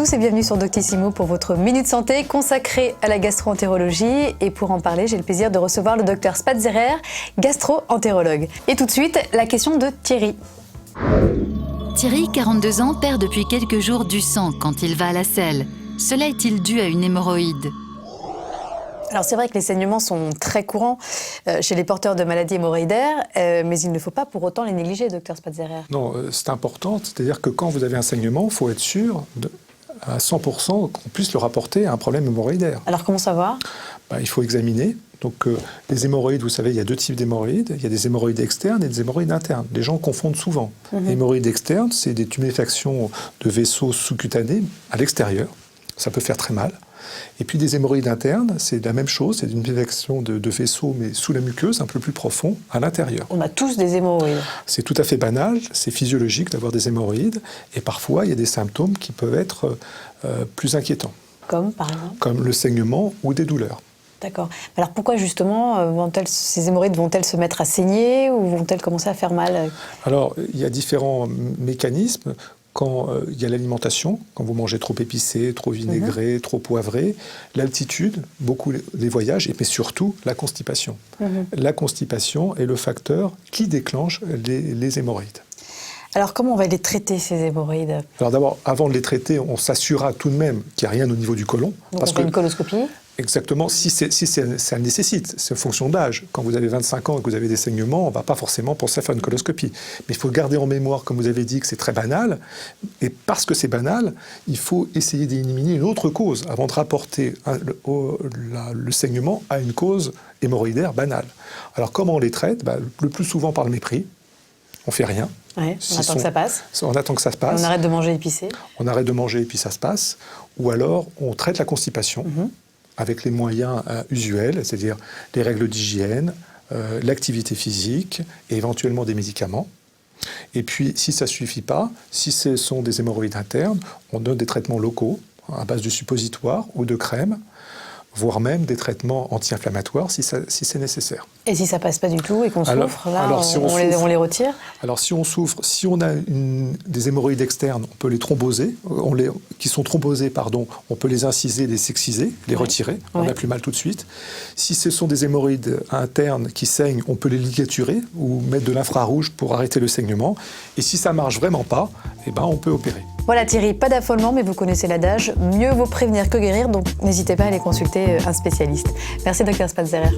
tous et bienvenue sur Doctissimo pour votre Minute Santé consacrée à la gastro-entérologie. Et pour en parler, j'ai le plaisir de recevoir le docteur Spatzerer, gastro-entérologue. Et tout de suite, la question de Thierry. Thierry, 42 ans, perd depuis quelques jours du sang quand il va à la selle. Cela est-il dû à une hémorroïde ? Alors c'est vrai que les saignements sont très courants chez les porteurs de maladies hémorroïdaires, mais il ne faut pas pour autant les négliger, docteur Spatzerer. Non, c'est important, c'est-à-dire que quand vous avez un saignement, il faut être sûr à 100% qu'on puisse le rapporter à un problème hémorroïdaire. Alors comment savoir ? Il faut examiner. Donc les hémorroïdes, vous savez, il y a deux types d'hémorroïdes. Il y a des hémorroïdes externes et des hémorroïdes internes. Les gens confondent souvent. Les hémorroïdes externes, c'est des tuméfactions de vaisseaux sous-cutanés à l'extérieur. Ça peut faire très mal. Et puis des hémorroïdes internes, c'est la même chose, c'est une tuméfaction de vaisseaux, mais sous la muqueuse, un peu plus profond, à l'intérieur. On a tous des hémorroïdes. C'est tout à fait banal, c'est physiologique d'avoir des hémorroïdes, et parfois il y a des symptômes qui peuvent être plus inquiétants. Comme par exemple ? Comme le saignement ou des douleurs. D'accord. Alors pourquoi justement ces hémorroïdes vont-elles se mettre à saigner ou vont-elles commencer à faire mal ? Alors il y a différents mécanismes. Quand il y a l'alimentation, quand vous mangez trop épicé, trop vinaigré, trop poivré, l'altitude, beaucoup les voyages, mais surtout la constipation. La constipation est le facteur qui déclenche les hémorroïdes. Alors comment on va les traiter, ces hémorroïdes ? Alors d'abord, avant de les traiter, on s'assurera tout de même qu'il n'y a rien au niveau du côlon. Donc on fait une coloscopie ? Exactement, si ça le nécessite, c'est en fonction d'âge. Quand vous avez 25 ans et que vous avez des saignements, on ne va pas forcément penser à faire une coloscopie. Mais il faut garder en mémoire, comme vous avez dit, que c'est très banal. Et parce que c'est banal, il faut essayer d'éliminer une autre cause avant de rapporter le saignement à une cause hémorroïdaire banale. Alors comment on les traite ? Le plus souvent par le mépris. On ne fait rien. Ouais, on attend que ça passe. On attend que ça se passe. On arrête de manger épicé. On arrête de manger et puis ça se passe. Ou alors on traite la constipation. Avec les moyens usuels, c'est-à-dire les règles d'hygiène, l'activité physique et éventuellement des médicaments. Et puis, si ça ne suffit pas, si ce sont des hémorroïdes internes, on donne des traitements locaux à base de suppositoires ou de crèmes, voire même des traitements anti-inflammatoires si c'est nécessaire. Et si ça ne passe pas du tout et qu'on souffre, là, si on les retire ? Alors si on souffre, si on a des hémorroïdes externes, on peut les thromboser, qui sont thrombosés, on peut les inciser, les sexciser, les retirer, on n'a plus mal tout de suite. Si ce sont des hémorroïdes internes qui saignent, on peut les ligaturer ou mettre de l'infrarouge pour arrêter le saignement. Et si ça ne marche vraiment pas, on peut opérer. Voilà Thierry, pas d'affolement, mais vous connaissez l'adage, mieux vaut prévenir que guérir, donc n'hésitez pas à aller consulter un spécialiste. Merci Dr Spatzerer.